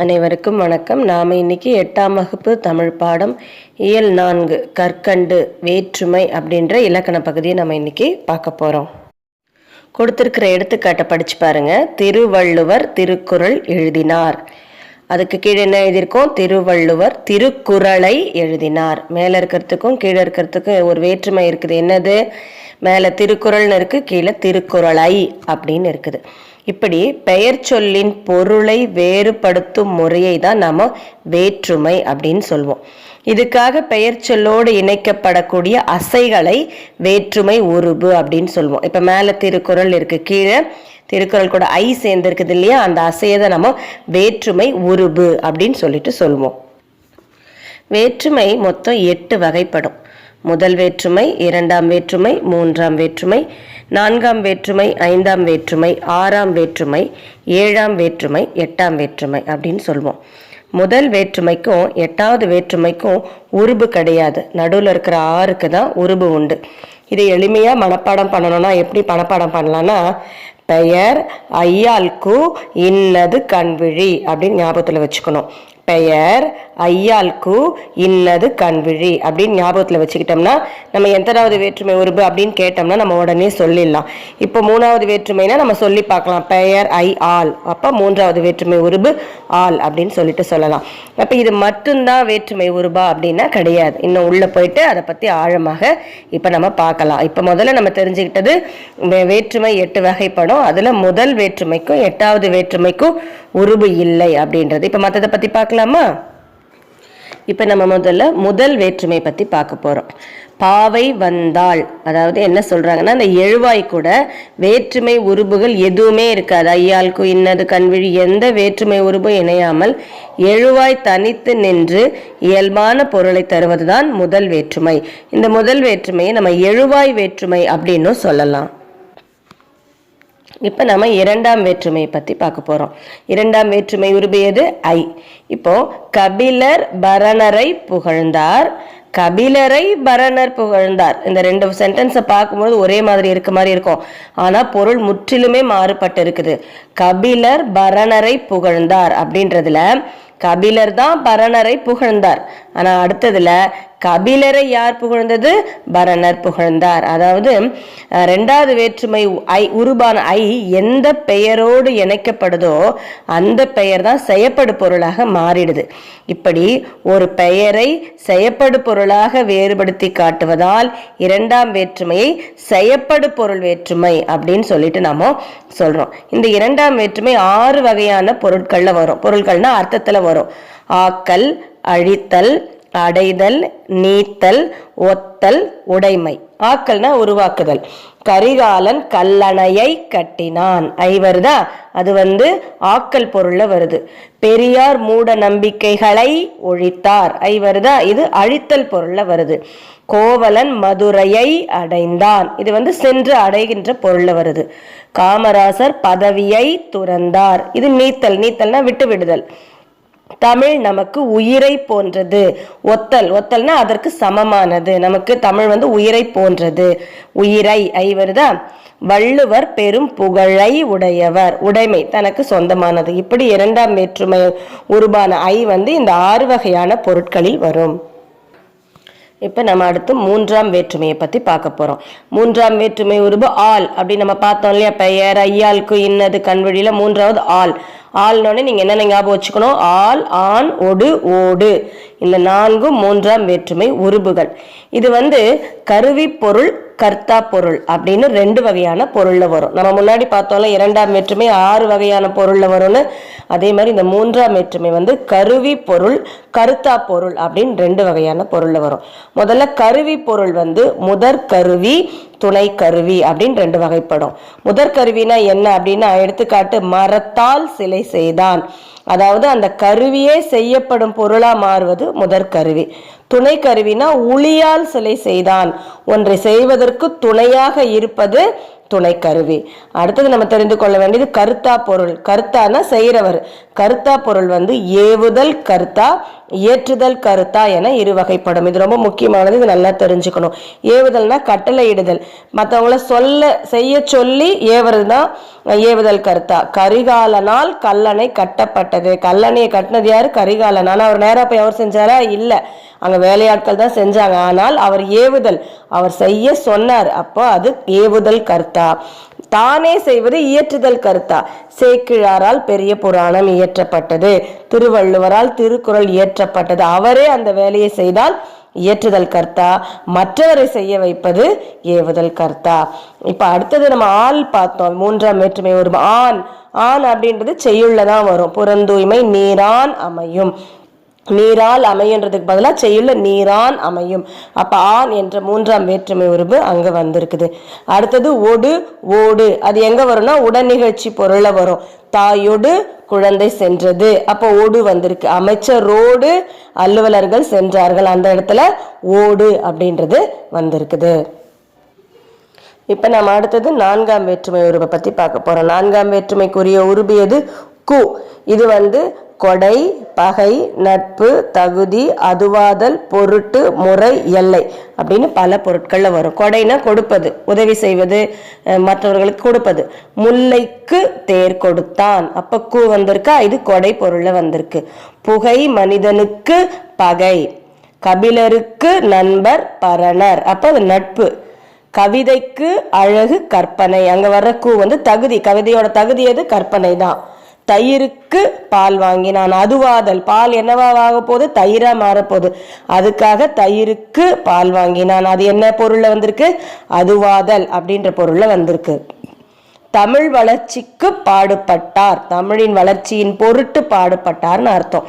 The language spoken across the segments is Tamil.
அனைவருக்கும் வணக்கம். நாம் இன்னைக்கு 8ஆம் வகுப்பு தமிழ் பாடம் இயல் 4 கற்கண்டு வேற்றுமை அப்படின்ற இலக்கண பகுதியை நம்ம இன்னைக்கு பார்க்க போகிறோம். கொடுத்துருக்கிற எடுத்துக்காட்டை படித்து பாருங்க. திருவள்ளுவர் திருக்குறள் எழுதினார். அதுக்கு கீழே என்ன எழுதியிருக்கோம்? திருவள்ளுவர் திருக்குறளை எழுதினார். மேலே இருக்கிறதுக்கும் கீழே இருக்கிறதுக்கும் ஒரு வேற்றுமை இருக்குது. என்னது? மேலே திருக்குறள்னு இருக்குது, கீழே திருக்குறளை அப்படின்னு இருக்குது. இப்படி பெயர் சொல்லின் பொருளை வேறுபடுத்தும் முறையை தான் நாம வேற்றுமை அப்படின்னு சொல்வோம். இதுக்காக பெயர் சொல்லோடு இணைக்கப்படக்கூடிய அசைகளை வேற்றுமை உருபு அப்படின்னு சொல்லுவோம். இப்போ மேலே திருக்குறள் இருக்கு, கீழே திருக்குறள் கூட ஐ சேர்ந்துருக்குது இல்லையா? அந்த அசையை தான் நம்ம வேற்றுமை உருபு அப்படின்னு சொல்லுவோம். வேற்றுமை மொத்தம் 8 வகைப்படும். முதல் வேற்றுமை, 2ஆம் வேற்றுமை, 3ஆம் வேற்றுமை, 4ஆம் வேற்றுமை, 5ஆம் வேற்றுமை, 6ஆம் வேற்றுமை, 7ஆம் வேற்றுமை, 8ஆம் வேற்றுமை அப்படின்னு சொல்லுவோம். முதல் வேற்றுமைக்கும் 8ஆவது வேற்றுமைக்கும் உருபு கிடையாது. நடுவில் இருக்கிற 6க்கு தான் உருபு உண்டு. இதை எளிமையாக மனப்பாடம் பண்ணணும்னா எப்படி மனப்பாடம் பண்ணலான்னா, பெயர் ஐயாள்கு இன்னது கண்விழி அப்படின்னு ஞாபகத்தில் வச்சுக்கணும். பெயர் ஐயாள்கு இன்னது கண்விழி அப்படின்னு ஞாபகத்தில் வச்சுக்கிட்டோம்னா நம்ம எத்தனாவது வேற்றுமை உருபு அப்படின்னு கேட்டோம்னா நம்ம உடனே சொல்லிடலாம். இப்போ 3ஆவது வேற்றுமைனா நம்ம சொல்லி பார்க்கலாம், பெயர் ஐ ஆள். அப்போ 3ஆவது வேற்றுமை உருபு ஆள் அப்படின்னு சொல்லலாம். அப்போ இது மட்டும்தான் வேற்றுமை உருபா அப்படின்னா கிடையாது. இன்னும் உள்ளே போயிட்டு அதை பற்றி ஆழமாக இப்போ நம்ம பார்க்கலாம். இப்போ முதல்ல நம்ம தெரிஞ்சுக்கிட்டது வேற்றுமை 8 வகைப்படும். அதில் முதல் வேற்றுமைக்கும் 8ஆவது வேற்றுமைக்கும் உருபு இல்லை அப்படின்றது. இப்போ மற்றதை பற்றி பார்க்கலாமா? இப்போ நம்ம முதல்ல முதல் வேற்றுமை பற்றி பார்க்க போகிறோம். பாவை வந்தாள், அதாவது என்ன சொல்கிறாங்கன்னா, அந்த எழுவாய் கூட வேற்றுமை உருபுகள் எதுவுமே இருக்காது. ஐயாள்கு இன்னது கண்விழி எந்த வேற்றுமை உருபும் இணையாமல் எழுவாய் தனித்து நின்று இயல்பான பொருளை தருவது தான் முதல் வேற்றுமை. இந்த முதல் வேற்றுமையை நம்ம எழுவாய் வேற்றுமை அப்படின்னு சொல்லலாம். இப்போ நம்ம 2ஆம் வேற்றுமையை பற்றி பார்க்க போகிறோம். 2ஆம் வேற்றுமை உருபு எது? ஐ. இப்போ கபிலர் பரணரை புகழ்ந்தார், கபிலரை பரணர் புகழ்ந்தார். இந்த 2 சென்டென்ஸை பார்க்கும்போது ஒரே மாதிரி இருக்கும், ஆனால் பொருள் முற்றிலுமே மாறுபட்டு இருக்குது. கபிலர் பரணரை புகழ்ந்தார் அப்படின்றதுல கபிலர் தான் பரணரை புகழ்ந்தார். ஆனால் அடுத்ததுல கபிலரை யார் புகழ்ந்தது? பரணர் புகழ்ந்தார். அதாவது 2ஆவது வேற்றுமை ஐ உருபான ஐ எந்த பெயரோடு இணைக்கப்படுதோ அந்த பெயர் தான் செயப்படு பொருளாக மாறிடுது. இப்படி ஒரு பெயரை செயப்படு பொருளாக வேறுபடுத்தி காட்டுவதால் 2ஆம் வேற்றுமையை செயப்படு பொருள் வேற்றுமை அப்படின்னு சொல்லிட்டு நாம சொல்றோம். இந்த 2ஆம் வேற்றுமை 6 வகையான பொருட்கள்ல வரும். பொருட்கள்னா அர்த்தத்துல வரும். ஆக்கல், அழித்தல், அடைதல், நீத்தல், ஒத்தல், உடைமை. ஆக்கல்னா உருவாக்குதல். கரிகாலன் கல்லணையை கட்டினான், ஐ வருதா? அது ஆக்கல் பொருள்ல வருது. பெரியார் மூட நம்பிக்கைகளை ஒழித்தார், ஐ வருதா? இது அழித்தல் பொருள்ல வருது. கோவலன் மதுரையை அடைந்தான், இது சென்று அடைகின்ற பொருள்ல வருது. காமராசர் பதவியை துறந்தார், இது நீத்தல். நீத்தல்னா விட்டு விடுதல். தமிழ் நமக்கு உயிரை போன்றது. ஒத்தல், ஒத்தல்னா அதற்கு சமமானது. நமக்கு தமிழ் உயிரை போன்றது. உயிரை, ஐ வருதா? வள்ளுவர் பெரும் புகழை உடையவர், உடைமை தனக்கு சொந்தமானது. இப்படி 2ஆம் வேற்றுமை உருபான ஐ இந்த 6 வகையான பொருட்களில் வரும். இப்போ நம்ம அடுத்து 3ஆம் வேற்றுமையை பற்றி பார்க்க போகிறோம். 3ஆம் வேற்றுமை உருபு ஆள் அப்படி நம்ம பார்த்தோம் இல்லையா? பெயர் ஐயாள்கு இன்னது கண்வழியில் 3ஆவது ஆள். ஆள்னோடனே நீங்கள் என்னென்ன ஞாபகம் வச்சுக்கணும்? ஆள், ஆண், ஒடு, ஓடு. இந்த 4ம் 3ஆம் வேற்றுமை உருபுகள். இது கருவி பொருள், கர்த்தா பொருள் அப்படின்னு 2 வகையான பொருள்ல வரும். நம்ம முன்னாடி பார்த்தோம்ல 2ஆம் வேற்றுமை 6 வகையான பொருள்ல வரும்னு. அதே மாதிரி இந்த 3ஆம் வேற்றுமை கருவி பொருள், கருத்தா பொருள் அப்படின்னு 2 வகையான பொருள்ல வரும். முதல்ல கருவி பொருள் முதற் கருவி, துணை கருவி அப்படின்னு 2 வகைப்படும். முதற் கருவினா என்ன அப்படின்னா, எடுத்துக்காட்டு மரத்தால் சிலை செய்தான், அதாவது அந்த கருவியே செய்யப்படும் பொருளா மாறுவது முதற் கருவி. துணை கருவினா உளியால் சிலை செய்தான், ஒன்றை செய்வதற்கு துணையாக இருப்பது துணை கருவி. அடுத்தது நம்ம தெரிந்து கொள்ள வேண்டியது கருத்தா பொருள். கருத்தானா செய்கிறவர். கருத்தா பொருள் வந்து ஏவுதல் கருத்தா, ஏற்றுதல் கருத்தா என இரு வகைப்படும். இது ரொம்ப முக்கியமானது, இது நல்லா தெரிஞ்சுக்கணும். ஏவுதல்னா கட்டளை இடுதல், மற்றவங்கள செய்ய சொல்லி ஏவுறது தான் ஏவுதல் கருத்தா. கரிகாலனால் கல்லணை கட்டப்பட்டது. கல்லணையை கட்டினது யாரு? கரிகாலன். ஆனால் அவர் நேராக போய் அவர் செஞ்சாரா? இல்லை, அங்கே வேலையாட்கள் தான் செஞ்சாங்க. ஆனால் அவர் ஏவுதல், அவர் செய்ய சொன்னார், அப்போ அது ஏவுதல் கருத்தா. தானே செய்வது இயற்றுதல் கருத்தா. சேக்கிழாரால் பெரிய புராணம் இயற்றப்பட்டது, திருவள்ளுவரால் திருக்குறள் இயற்றப்பட்டது. அவரே அந்த வேலையை செய்தால் இயற்றுதல் கர்த்தா, மற்றவரை செய்ய வைப்பது ஏவுதல் கர்த்தா. இப்ப அடுத்தது நம்ம ஆள் பார்த்தோம். மூன்றாம் வேற்றுமை வரும் ஆண். ஆண் அப்படின்றது செய்யுள்ளதான் வரும். புறந்தூய்மை நீரான் அமையும். நீரால் அமையன்றதுக்கு பதிலாக செய்யுள்ள நீரான் அமையும். அப்ப ஆண் என்ற மூன்றாம் வேற்றுமை உருவு அங்க வந்திருக்குது. அடுத்தது ஒடு ஓடு. அது எங்க வரும்னா உடனிகழ்ச்சி பொருள வரும். தாயொடு குழந்தை சென்றது, அப்போ ஓடு வந்திருக்கு. அமைச்சரோடு அலுவலர்கள் சென்றார்கள், அந்த இடத்துல ஓடு அப்படின்றது வந்திருக்குது. இப்ப நம்ம அடுத்தது நான்காம் வேற்றுமை உருவை பத்தி பார்க்க போறோம். நான்காம் வேற்றுமைக்குரிய உருபு எது? கு. இது வந்து கொடை, பகை, நட்பு, தகுதி, அதுவாதல், பொருட்டு, முறை, எல்லை அப்படின்னு பல பொருட்கள்ல வரும். கொடைனா கொடுப்பது, உதவி செய்வது, மற்றவர்களுக்கு கொடுப்பது. முல்லைக்கு தேர் கொடுத்தான், அப்ப கூ வந்திருக்கா, இது கொடை பொருள்ல வந்திருக்கு. புகை மனிதனுக்கு பகை, கபிலருக்கு நண்பர் பரணர், அப்ப அது நட்பு. கவிதைக்கு அழகு கற்பனை, அங்க வர்ற கூ வந்து தகுதி, கவிதையோட தகுதி எது? கற்பனை தான். தயிருக்கு பால் வாங்கினான், அதுவாதல், பால் என்னவா ஆக போகுது? தயிரா மாறப்போகுது, அதுக்காக தயிருக்கு பால் வாங்கினான். அது என்ன பொருள்ல வந்திருக்கு? அதுவாதல் அப்படின்ற பொருள்ல வந்திருக்கு. தமிழ் வளர்ச்சிக்கு பாடுபட்டார், தமிழின் வளர்ச்சியின் பொருட்டு பாடுபட்டார்னு அர்த்தம்.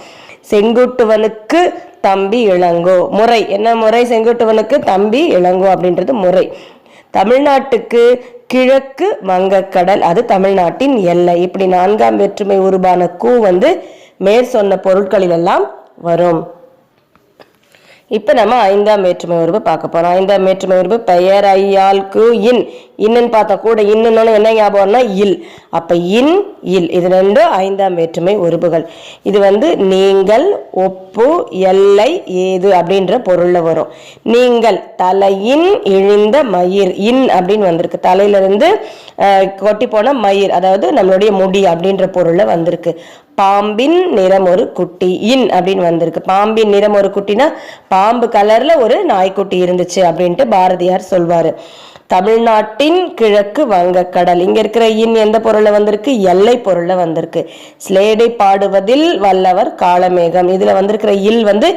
செங்குட்டுவனுக்கு தம்பி இளங்கோ, முறை என்ன முறை? செங்குட்டுவனுக்கு தம்பி இளங்கோ அப்படின்றது முறை. தமிழ்நாட்டுக்கு கிழக்கு வங்கக்கடல், அது தமிழ்நாட்டின் எல்லை. இப்படி நான்காம் வேற்றுமை உருவான கூ வந்து மேற் சொன்ன பொருட்களில் எல்லாம் வரும். இப்ப நம்ம ஐந்தாம் வேற்றுமை உருவு பார்க்க போறோம். ஐந்தாம் வேற்றுமை உருவு பெயர் ஐயால் கு இன். இன்னுன்னு பார்த்தா கூட இன்னொன்னு என்ன ஞாபகம்னா இல். அப்ப இன் இல் இது ரெண்டும் ஐந்தாம் வேற்றுமை உருவுகள். இது வந்து நீங்கள், ஒப்பு, எல்லை, ஏது அப்படின்ற பொருள்ல வரும். நீங்கள் தலையின் இழிந்த மயிர், இன் அப்படின்னு வந்திருக்கு. தலையிலிருந்து கொட்டி போன மயிர், அதாவது நம்மளுடைய முடி அப்படின்ற பொருள்ல வந்திருக்கு. பாம்பின் நிறம் ஒரு குட்டி, இன் அப்படின்னு வந்திருக்கு. பாம்பின் நிறம் ஒரு குட்டினா பாம்பு கலர்ல ஒரு நாய்க்குட்டி இருந்துச்சு அப்படின்ட்டு பாரதியார் சொல்வாரு. தமிழ்நாட்டின் கிழக்கு வங்கக்கடல், இங்க இருக்கிற இன் எந்த பொருள்ல வந்திருக்கு? எல்லை பொருள்ல வந்திருக்கு. ஸ்லேடை பாடுவதில் வல்லவர் காளமேகம், இதுல வந்திருக்கிற இல் வந்து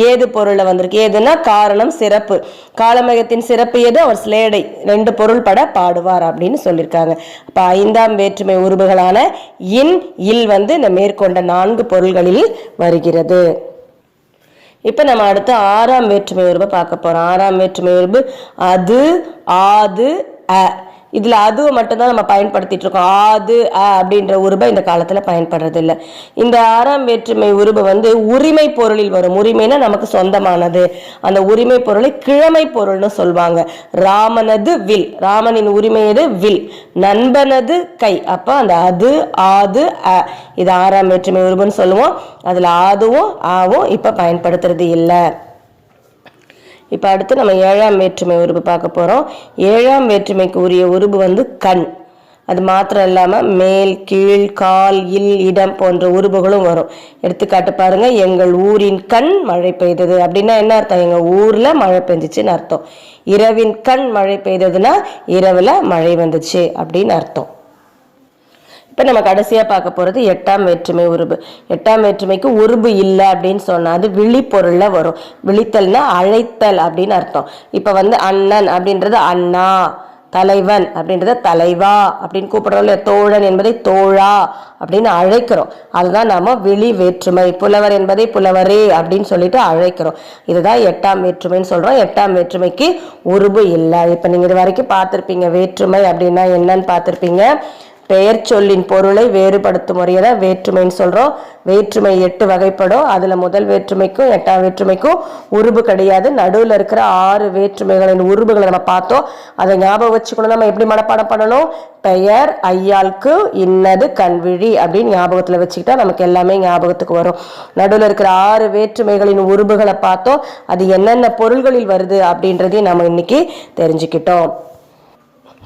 ஏது பொருள்ல வந்திருக்கு. ஏதுன்னா காரணம், சிறப்பு. காளமேகத்தின் சிறப்பு எது? அவர் ஸ்லேடை ரெண்டு பொருள் பட பாடுவார் அப்படின்னு சொல்லியிருக்காங்க. அப்ப ஐந்தாம் வேற்றுமை உருவுகளான இன் இல் வந்து இந்த மேற்கொண்ட 4 பொருள்களில் வருகிறது. இப்ப நம்ம அடுத்து ஆறாம் வேற்றுமை உருவை பார்க்க போறோம். ஆறாம் வேற்றுமை உருவு அது, ஆது, அ. இதுல அதுவை மட்டும்தான் நம்ம பயன்படுத்திட்டு இருக்கோம். ஆது, அ அப்படின்ற உருவை இந்த காலத்துல பயன்படுறது இல்லை. இந்த ஆறாம் வேற்றுமை உருவு வந்து உரிமை பொருளில் வரும். உரிமைனா நமக்கு சொந்தமானது. அந்த உரிமை பொருளை கிழமை பொருள்னு சொல்லுவாங்க. ராமனது வில், ராமனின் உரிமை எது? வில். நண்பனது கை, அப்ப அந்த அது, ஆது, அ இது ஆறாம் வேற்றுமை உருவுன்னு சொல்லுவோம். அதுல ஆதுவும் ஆவும் இப்ப பயன்படுத்துறது இல்லை. இப்ப அடுத்து நம்ம ஏழாம் வேற்றுமை உருவு பார்க்க போறோம். ஏழாம் வேற்றுமைக்கு உரிய உருவு வந்து கண். அது மாத்திரம் இல்லாம மேல், கீழ், கால், இல், இடம் போன்ற உருவுகளும் வரும். எடுத்துக்காட்டு பாருங்க. எங்கள் ஊரின் கண் மழை பெய்தது அப்படின்னா என்ன அர்த்தம்? எங்க ஊர்ல மழை பெஞ்சிச்சுன்னு அர்த்தம். இரவின் கண் மழை பெய்ததுன்னா இரவுல மழை வந்துச்சு அப்படின்னு அர்த்தம். இப்ப நம்ம கடைசியா பார்க்க போறது எட்டாம் வேற்றுமை உருபு. எட்டாம் வேற்றுமைக்கு உருபு இல்லை அப்படின்னு சொன்னா அது விழி பொருள்ல வரும். விழித்தல்னா அழைத்தல் அப்படின்னு அர்த்தம். இப்ப வந்து அண்ணன் அப்படின்றது அண்ணா, தலைவன் அப்படின்றத தலைவா அப்படின்னு கூப்பிடுறோம். தோழன் என்பதை தோழா அப்படின்னு அழைக்கிறோம். அதுதான் நாம விழி வேற்றுமை. புலவர் என்பதை புலவரே அப்படின்னு சொல்லிட்டு அழைக்கிறோம். இதுதான் எட்டாம் வேற்றுமைன்னு சொல்றோம். எட்டாம் வேற்றுமைக்கு உருபு இல்லை. இப்ப நீங்க இது வரைக்கும் பார்த்திருப்பீங்க வேற்றுமை அப்படின்னா என்னன்னு பார்த்திருப்பீங்க. பெயர் சொல்லின் பொருளை வேறுபடுத்தும் முறையை தான் வேற்றுமைன்னு சொல்றோம். வேற்றுமை 8 வகைப்படும். அதுல முதல் வேற்றுமைக்கும் 8ஆம் வேற்றுமைக்கும் உருபு கிடையாது. நடுவில் இருக்கிற 6 வேற்றுமைகளின் உருபுகளை நம்ம பார்த்தோம். அதை ஞாபகம் வச்சுக்கணும். நம்ம எப்படி மனப்பாடம் பண்ணணும்? பெயர் ஐயாளுக்கு இன்னது கண்விழி அப்படின்னு ஞாபகத்துல வச்சுக்கிட்டா நமக்கு எல்லாமே ஞாபகத்துக்கு வரும். நடுவில் இருக்கிற 6 வேற்றுமைகளின் உருபுகளை பார்த்தோம். அது என்னென்ன பொருள்களில் வருது அப்படின்றதையும் நம்ம இன்னைக்கு தெரிஞ்சுக்கிட்டோம்.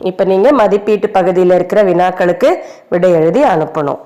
இப்ப நீங்க மதிப்பீட்டு பகுதியில் இருக்கிற வினாக்களுக்கு விடை எழுதி அனுப்பணும்.